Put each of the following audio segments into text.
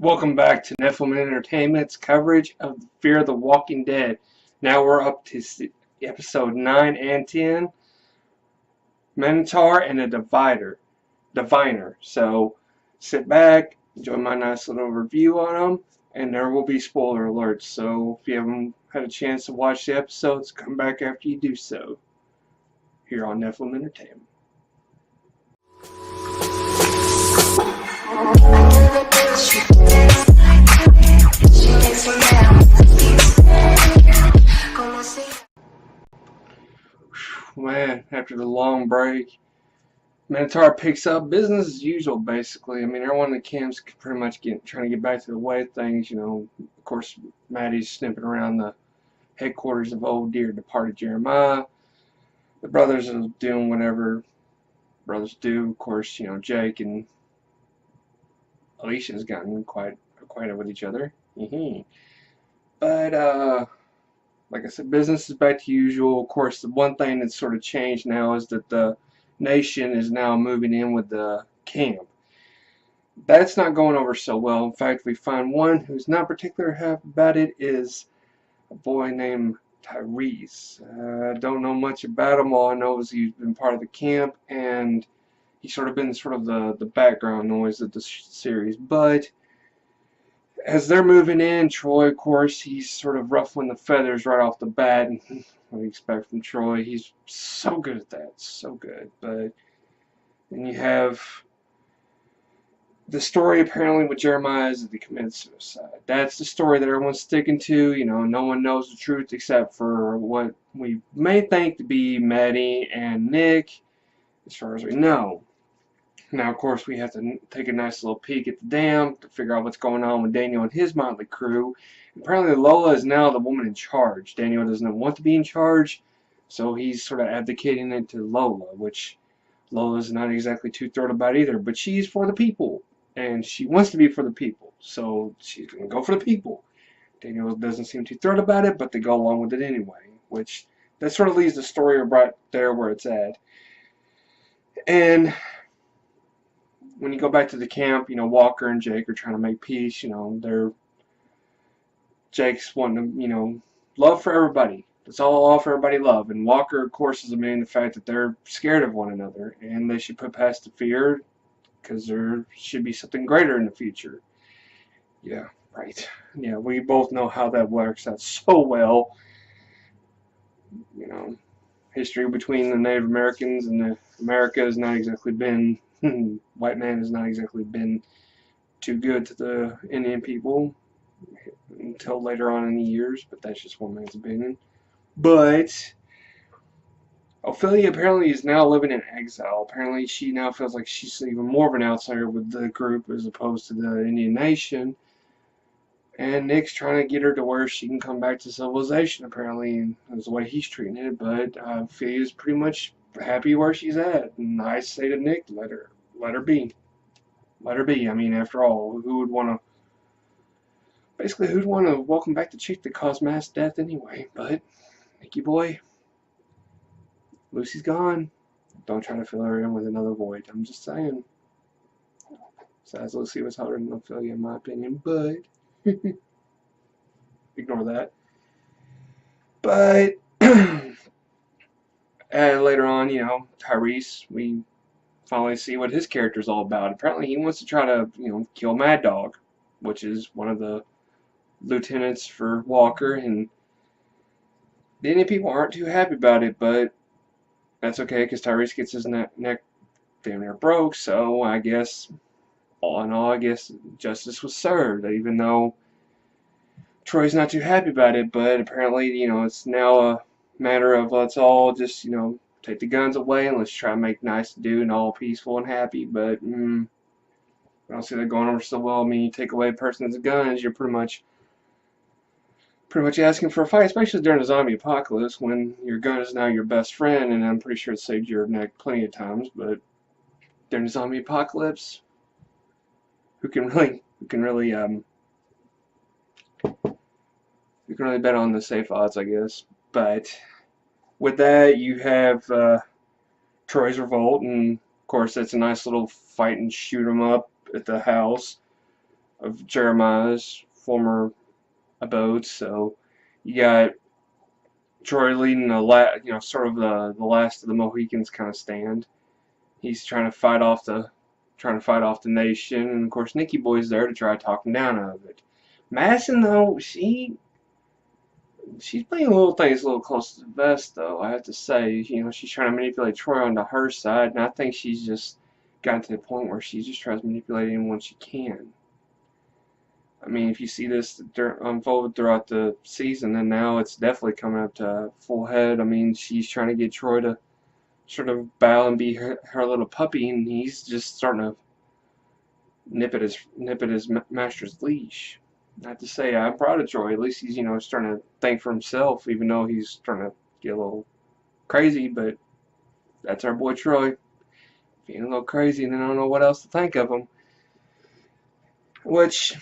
Welcome back to Nephilim Entertainment's coverage of Fear the Walking Dead. Now we're up to episode 9 and 10, Minotaur and a Diviner. So sit back, enjoy my nice little review on them, and there will be spoiler alerts. So if you haven't had a chance to watch the episodes, come back after you do so here on Nephilim Entertainment. Man, after the long break, Minotaur picks up business as usual, basically. I mean, everyone in the camp's pretty much trying to get back to the way of things, Of course, Maddie's sniffing around the headquarters of old dear departed Jeremiah. The brothers are doing whatever brothers do. Of course, Jake and Alicia's gotten quite acquainted with each other. But, like I said, business is back to usual. Of course, the one thing that's sort of changed now is that the nation is now moving in with the camp. That's not going over so well. In fact, we find one who's not particularly happy about it is a boy named Tyrese. I don't know much about him. All I know is he's been part of the camp, and he's sort of been the background noise of the series. But as they're moving in, Troy, of course, he's sort of ruffling the feathers right off the bat. And what do you expect from Troy? He's so good at that. So good. But then you have the story apparently with Jeremiah is that he committed suicide. That's the story that everyone's sticking to. No one knows the truth except for what we may think to be Maddie and Nick, as far as we know. Now, of course, we have to take a nice little peek at the dam to figure out what's going on with Daniel and his motley crew. Apparently, Lola is now the woman in charge. Daniel doesn't want to be in charge, so he's sort of abdicating it to Lola, which Lola's not exactly too thrilled about either. But she's for the people, and she wants to be for the people, so she's going to go for the people. Daniel doesn't seem too thrilled about it, but they go along with it anyway, which that sort of leaves the story right there where it's at. And when you go back to the camp, Walker and Jake are trying to make peace. Jake's wanting to, love for everybody. That's all for everybody love. And Walker, of course, is admitting the fact that they're scared of one another, and they should put past the fear because there should be something greater in the future. Yeah, right. Yeah, we both know how that works out so well. History between the Native Americans and America has not exactly been white man has not exactly been too good to the Indian people until later on in the years, but that's just one man's opinion. But Ophelia apparently is now living in exile. Apparently she now feels like she's even more of an outsider with the group as opposed to the Indian nation. And Nick's trying to get her to where she can come back to civilization, apparently, and that's the way he's treating it. But Ophelia's pretty much happy where she's at, and I say to Nick, let her be. Let her be. I mean, after all, who'd want to welcome back the chick that caused mass death anyway? But, Nicky boy, Lucy's gone. Don't try to fill her in with another void. I'm just saying. Besides, Lucy was hotter than Ophelia, in my opinion, but ignore that. But and later on, Tyrese, we finally see what his character's all about. Apparently, he wants to try to, kill Mad Dog, which is one of the lieutenants for Walker, and the Indian people aren't too happy about it, but that's okay, because Tyrese gets his neck damn near broke, so I guess, all in all, justice was served, even though Troy's not too happy about it. But apparently, it's now a matter of let's all just, take the guns away and let's try to make nice to do and all peaceful and happy. But I don't see that going over so well. I mean, you take away a person's guns, you're pretty much asking for a fight, especially during a zombie apocalypse when your gun is now your best friend, and I'm pretty sure it saved your neck plenty of times. But during a zombie apocalypse, who can really bet on the safe odds, I guess. But with that, you have Troy's revolt, and of course that's a nice little fight and shoot 'em up at the house. of Jeremiah's former abode. So you got Troy leading sort of the last of the Mohicans kind of stand. He's trying to fight off the nation, and of course Nikki Boy's there to try to talk him down out of it. Madison, though, she's playing little things a little close to the vest, though. I have to say, she's trying to manipulate Troy onto her side, and I think she's just gotten to the point where she just tries to manipulate anyone she can. I mean, if you see this unfold throughout the season, then now it's definitely coming up to full head. I mean, she's trying to get Troy to sort of bow and be her little puppy, and he's just starting to nip at his master's leash. I have to say, I'm proud of Troy. At least he's starting to think for himself, even though he's starting to get a little crazy. But that's our boy Troy. Being a little crazy, and then I don't know what else to think of him. Which,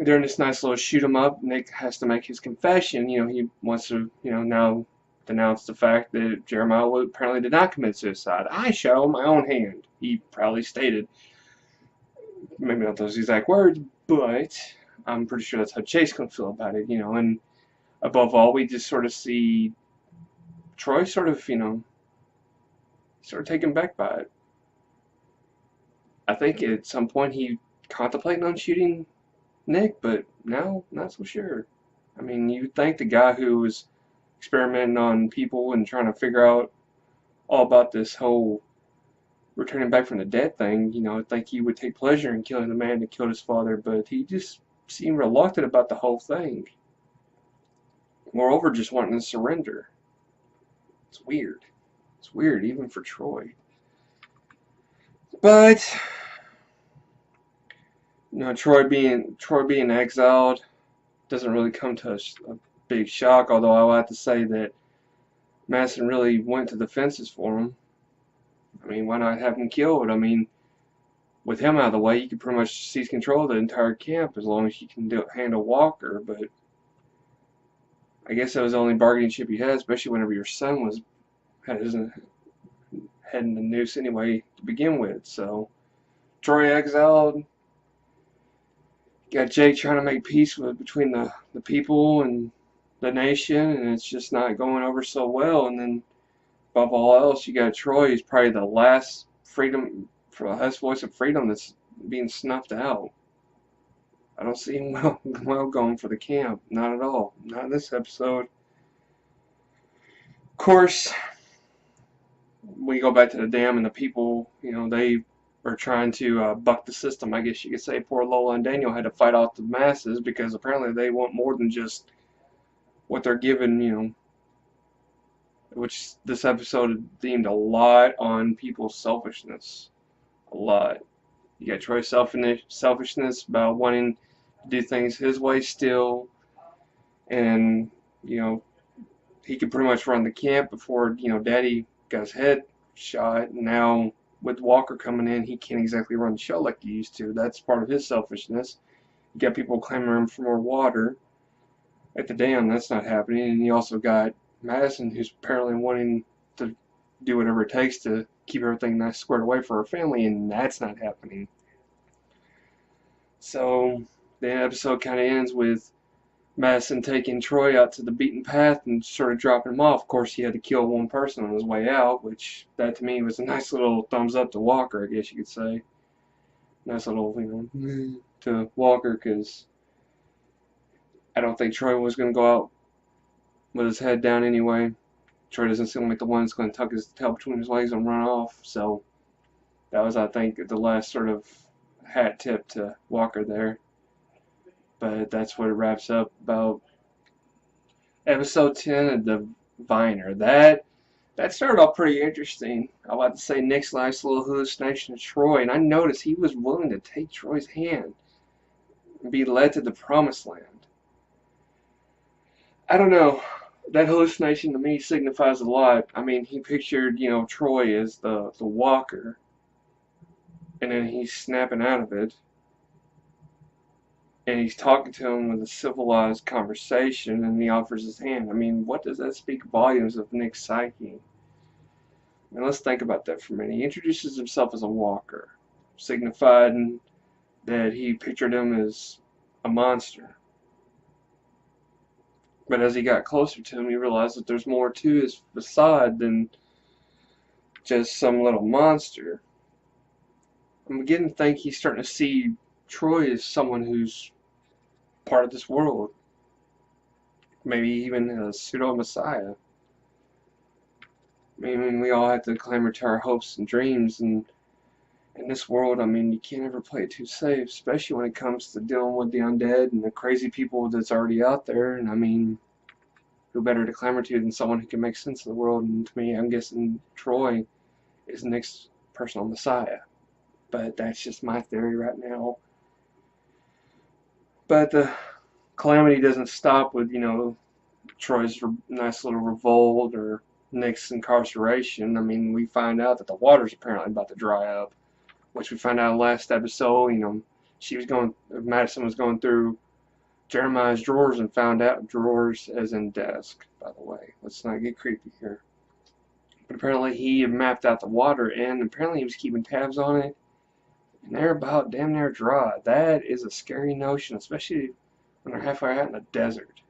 during this nice little shoot 'em up, Nick has to make his confession. He wants to now denounce the fact that Jeremiah apparently did not commit suicide. I shot on my own hand, he proudly stated. Maybe not those exact words, but I'm pretty sure that's how Chase can feel about it, and above all, we just sort of see Troy sort of taken back by it. I think at some point he contemplating on shooting Nick, but now not so sure. I mean, you'd think the guy who was experimenting on people and trying to figure out all about this whole returning back from the dead thing, I think he would take pleasure in killing the man that killed his father, but he just seemed reluctant about the whole thing. Moreover, just wanting to surrender. It's weird. It's weird, even for Troy. But Troy being exiled doesn't really come to a big shock, although I will have to say that Madison really went to the fences for him. I mean, why not have him killed? I mean, with him out of the way, you could pretty much seize control of the entire camp as long as you can handle Walker, but I guess that was the only bargaining chip you had, especially whenever your son had his head in the noose anyway to begin with. So, Troy exiled. Got Jake trying to make peace between the people and the nation, and it's just not going over so well. And then, above all else, you got Troy, who's probably the last voice of freedom that's being snuffed out. I don't see him well going for the camp. Not at all. Not in this episode. Of course, we go back to the dam, and the people, they are trying to buck the system, I guess you could say. Poor Lola and Daniel had to fight off the masses because apparently they want more than just what they're given, which this episode themed a lot on people's selfishness. A lot. You got Troy's selfishness about wanting to do things his way still, and he could pretty much run the camp before Daddy got his head shot. Now with Walker coming in, he can't exactly run the show like he used to. That's part of his selfishness. You got people clamoring for more water at the dam. That's not happening. And you also got Madison, who's apparently wanting to do whatever it takes to keep everything nice squared away for her family, and that's not happening. So the episode kind of ends with Madison taking Troy out to the beaten path and sort of dropping him off. Of course, he had to kill one person on his way out, which that to me was a nice little thumbs up to Walker, I guess you could say. Nice little, to Walker, because I don't think Troy was going to go out with his head down anyway. Troy doesn't seem like the one that's going to tuck his tail between his legs and run off. So that was, I think, the last sort of hat tip to Walker there. But that's what it wraps up about episode 10 of The Viner. That started off pretty interesting. I like to say Nick's nice little hallucination of Troy, and I noticed he was willing to take Troy's hand and be led to the promised land. I don't know. That hallucination to me signifies a lot. I mean, he pictured, Troy as the walker, and then he's snapping out of it, and he's talking to him with a civilized conversation, and he offers his hand. I mean, what does that speak volumes of Nick's psyche? I mean, let's think about that for a minute. He introduces himself as a walker, signifying that he pictured him as a monster. But as he got closer to him, he realized that there's more to his facade than just some little monster. I'm beginning to think he's starting to see Troy as someone who's part of this world. Maybe even a pseudo-messiah. I mean, we all have to clamor to our hopes and dreams, and in this world, I mean, you can't ever play it too safe, especially when it comes to dealing with the undead and the crazy people that's already out there. And I mean, who better to clamor to than someone who can make sense of the world? And to me, I'm guessing Troy is the next personal messiah. But that's just my theory right now. But the calamity doesn't stop with, Troy's nice little revolt or Nick's incarceration. I mean, we find out that the water's apparently about to dry up, which we find out last episode. Madison was going through Jeremiah's drawers and found out drawers as in desk, by the way. Let's not get creepy here. But apparently he had mapped out the water, and apparently he was keeping tabs on it, and they're about damn near dry. That is a scary notion, especially when they're halfway out in the desert.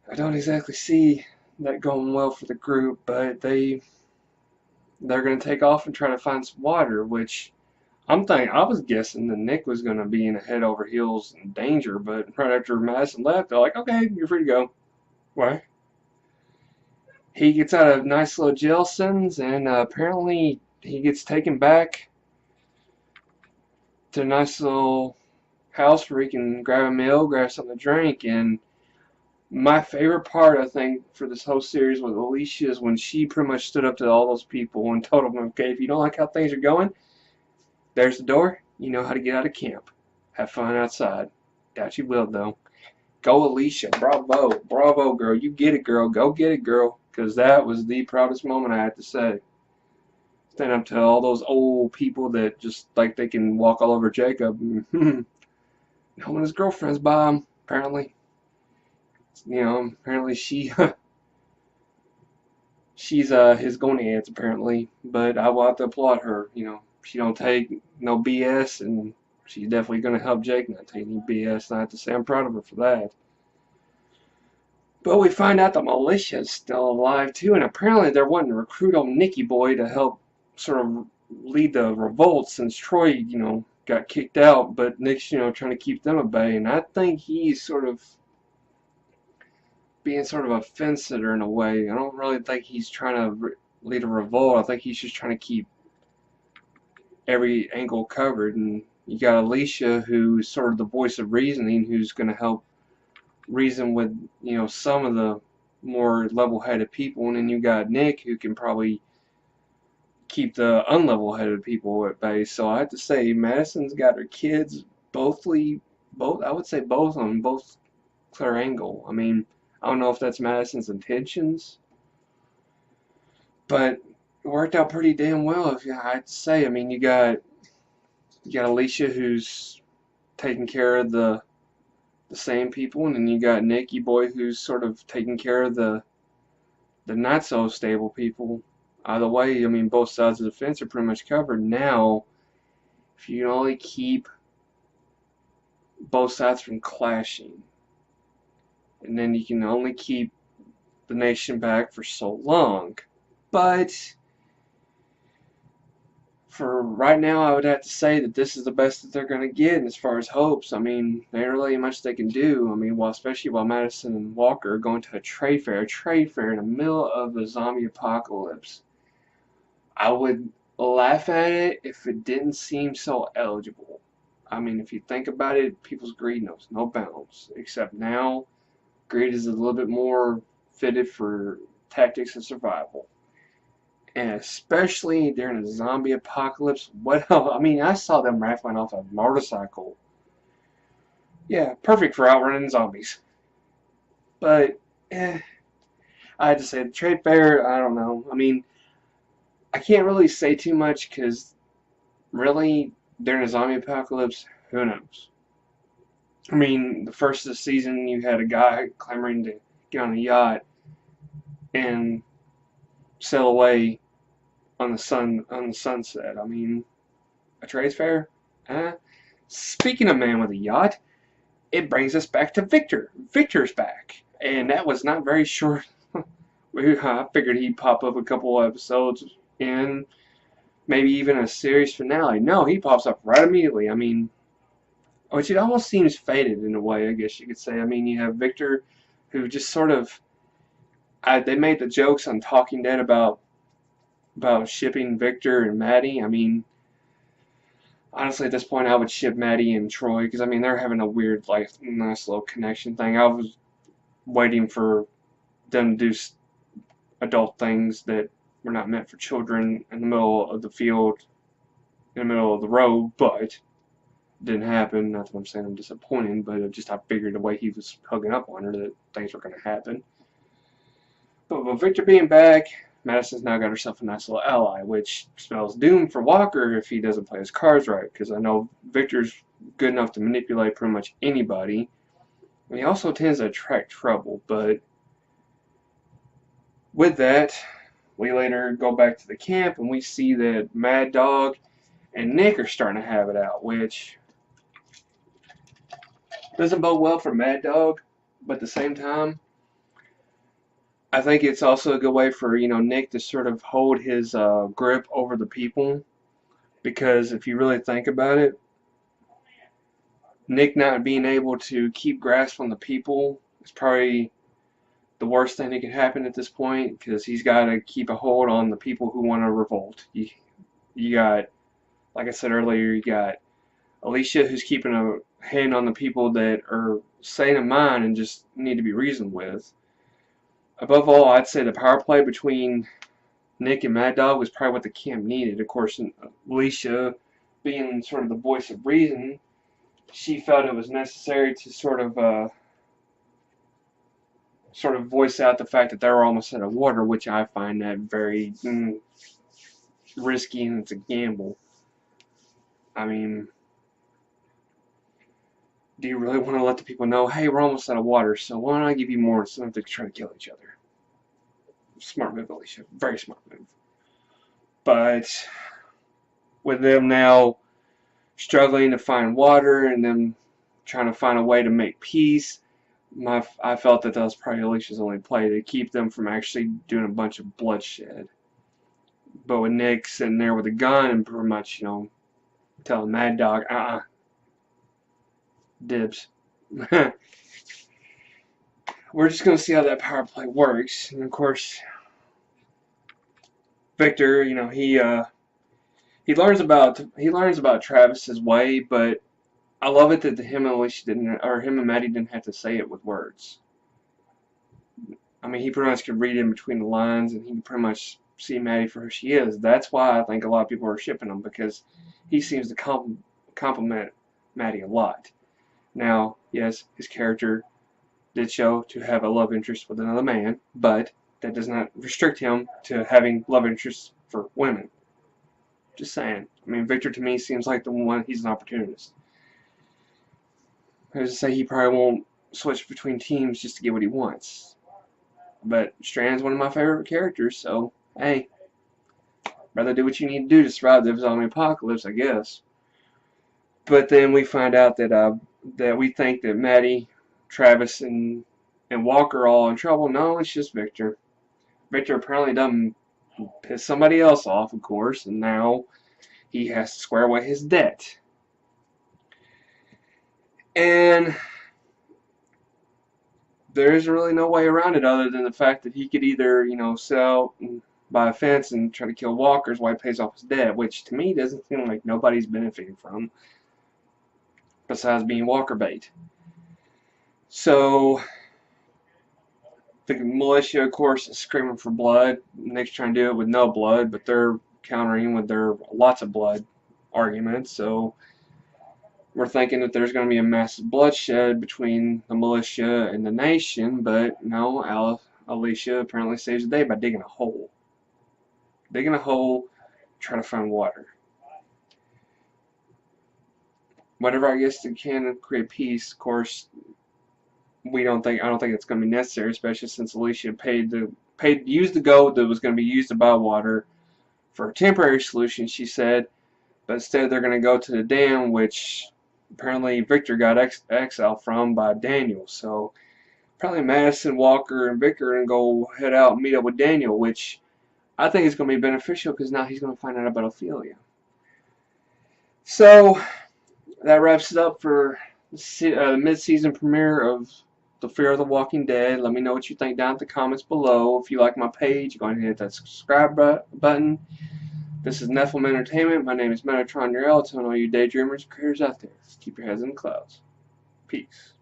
I don't exactly see that going well for the group, but they're going to take off and try to find some water, which I was guessing that Nick was going to be in a head over heels in danger, but right after Madison left, they're like, okay, you're free to go. Why? He gets out of nice little jail sentence, and apparently he gets taken back to a nice little house where he can grab a meal, grab something to drink. And my favorite part, I think, for this whole series with Alicia is when she pretty much stood up to all those people and told them, okay, if you don't like how things are going, there's the door. You know how to get out of camp. Have fun outside. Doubt you will, though. Go, Alicia. Bravo. Bravo, girl. You get it, girl. Go get it, girl. Because that was the proudest moment, I have to say. Stand up to all those old people that just like they can walk all over Jacob. No one his girlfriend's by him, apparently. Apparently she's his gonads, apparently. But I will have to applaud her. She don't take no BS, and she's definitely going to help Jake not take any BS. And I have to say I'm proud of her for that. But we find out the militia is still alive too, and apparently they're wanting to recruit old Nicky Boy to help sort of lead the revolt since Troy, got kicked out. But Nick's, trying to keep them at bay, and I think he's sort of being sort of a fence sitter in a way. I don't really think he's trying to lead a revolt. I think he's just trying to keep every angle covered. And you got Alicia, who's sort of the voice of reasoning, who's going to help reason with some of the more level-headed people, and then you got Nick, who can probably keep the unlevel-headed people at bay. So I have to say, Madison's got her kids both I would say both of them, both clear angle. I mean, I don't know if that's Madison's intentions, but it worked out pretty damn well, if I have to say. I mean, you got Alicia, who's taking care of the same people, and then you got Nicky Boy, who's sort of taking care of the not so stable people. Either way, I mean, both sides of the fence are pretty much covered. Now, if you can only keep both sides from clashing, and then you can only keep the nation back for so long. But for right now, I would have to say that this is the best that they're going to get as far as hopes. I mean, there ain't really much they can do. I mean, especially while Madison and Walker are going to a trade fair in the middle of a zombie apocalypse. I would laugh at it if it didn't seem so eligible. I mean, if you think about it, people's greed knows no bounds. Except now, greed is a little bit more fitted for tactics and survival. And especially during a zombie apocalypse, I mean, I saw them rattling off a motorcycle. Yeah, perfect for outrunning zombies. But, I had to say, the trade fair, I don't know. I mean, I can't really say too much because, really, during a zombie apocalypse, who knows? I mean, the first of the season, you had a guy clamoring to get on a yacht and sail away on the sunset. I mean, a trade fair? Speaking of Man with a Yacht, it brings us back to Victor. Victor's back, and that was not very short. I figured he'd pop up a couple episodes in, maybe even a series finale. No, he pops up right immediately. I mean, which it almost seems fated in a way, I guess you could say. I mean, you have Victor, who just sort of, they made the jokes on Talking Dead about shipping Victor and Maddie. I mean, honestly, at this point, I would ship Maddie and Troy because I mean they're having a weird, like, nice little connection thing. I was waiting for them to do adult things that were not meant for children in the middle of the field, in the middle of the road, but it didn't happen. Not that I'm saying I'm disappointed, but it just I figured the way he was hugging up on her that things were going to happen. But with Victor being back, Madison's now got herself a nice little ally, which spells doom for Walker if he doesn't play his cards right, because I know Victor's good enough to manipulate pretty much anybody. And he also tends to attract trouble, but with that, we later go back to the camp and we see that Mad Dog and Nick are starting to have it out, which doesn't bode well for Mad Dog, but at the same time, I think it's also a good way for, Nick to sort of hold his grip over the people, because if you really think about it, Nick not being able to keep grasp on the people is probably the worst thing that could happen at this point, because he's got to keep a hold on the people who want to revolt. You got, like I said earlier, you got Alicia, who's keeping a hand on the people that are sane of mind and just need to be reasoned with. Above all, I'd say the power play between Nick and Mad Dog was probably what the camp needed. Of course, Alicia, being sort of the voice of reason, she felt it was necessary to sort of voice out the fact that they were almost out of water, which I find that very risky, and it's a gamble. I mean, do you really want to let the people know, hey, we're almost out of water, so why don't I give you more instead of they try to kill each other? Smart move, Alicia. Very smart move. But with them now struggling to find water and them trying to find a way to make peace, I felt that was probably Alicia's only play to keep them from actually doing a bunch of bloodshed. But with Nick sitting there with a gun and pretty much, telling Mad Dog, dibs. We're just going to see how that power play works. And of course, Victor, he learns about Travis's way, but I love it that him and Alicia him and Maddie didn't have to say it with words. I mean, he pretty much could read in between the lines, and he could pretty much see Maddie for who she is. That's why I think a lot of people are shipping him, because he seems to compliment Maddie a lot. Now, yes, his character did show to have a love interest with another man, but that does not restrict him to having love interests for women. Just saying. I mean, Victor to me seems like the one, he's an opportunist. As I say, he probably won't switch between teams just to get what he wants. But Strand's one of my favorite characters, so, hey, rather do what you need to do to survive the zombie apocalypse, I guess. But then we find out that we think that Maddie, Travis, and Walker are all in trouble. No, it's just Victor. Victor apparently done pissed somebody else off, of course, and now he has to square away his debt. And there isn't really no way around it other than the fact that he could either, sell and buy a fence and try to kill Walkers while he pays off his debt, which to me doesn't seem like nobody's benefiting from, besides being Walker bait. So the militia, of course, is screaming for blood. Nick's trying to do it with no blood, but they're countering with their lots of blood arguments. So we're thinking that there's going to be a massive bloodshed between the militia and the nation, but no, Alicia apparently saves the day by digging a hole. Digging a hole, trying to find water. Whatever I guess they can create peace, of course, I don't think it's going to be necessary, especially since Alicia used the gold that was going to be used to buy water for a temporary solution, she said, but instead they're going to go to the dam, which apparently Victor got exiled from by Daniel. So apparently Madison, Walker, and Victor are going to go head out and meet up with Daniel, which I think is going to be beneficial because now he's going to find out about Ophelia. So that wraps it up for the mid-season premiere of The Fear of the Walking Dead. Let me know what you think down in the comments below. If you like my page, go ahead and hit that subscribe button. This is Nephilim Entertainment. My name is Metatron Urel. Telling all you daydreamers and creators out there, keep your heads in the clouds. Peace.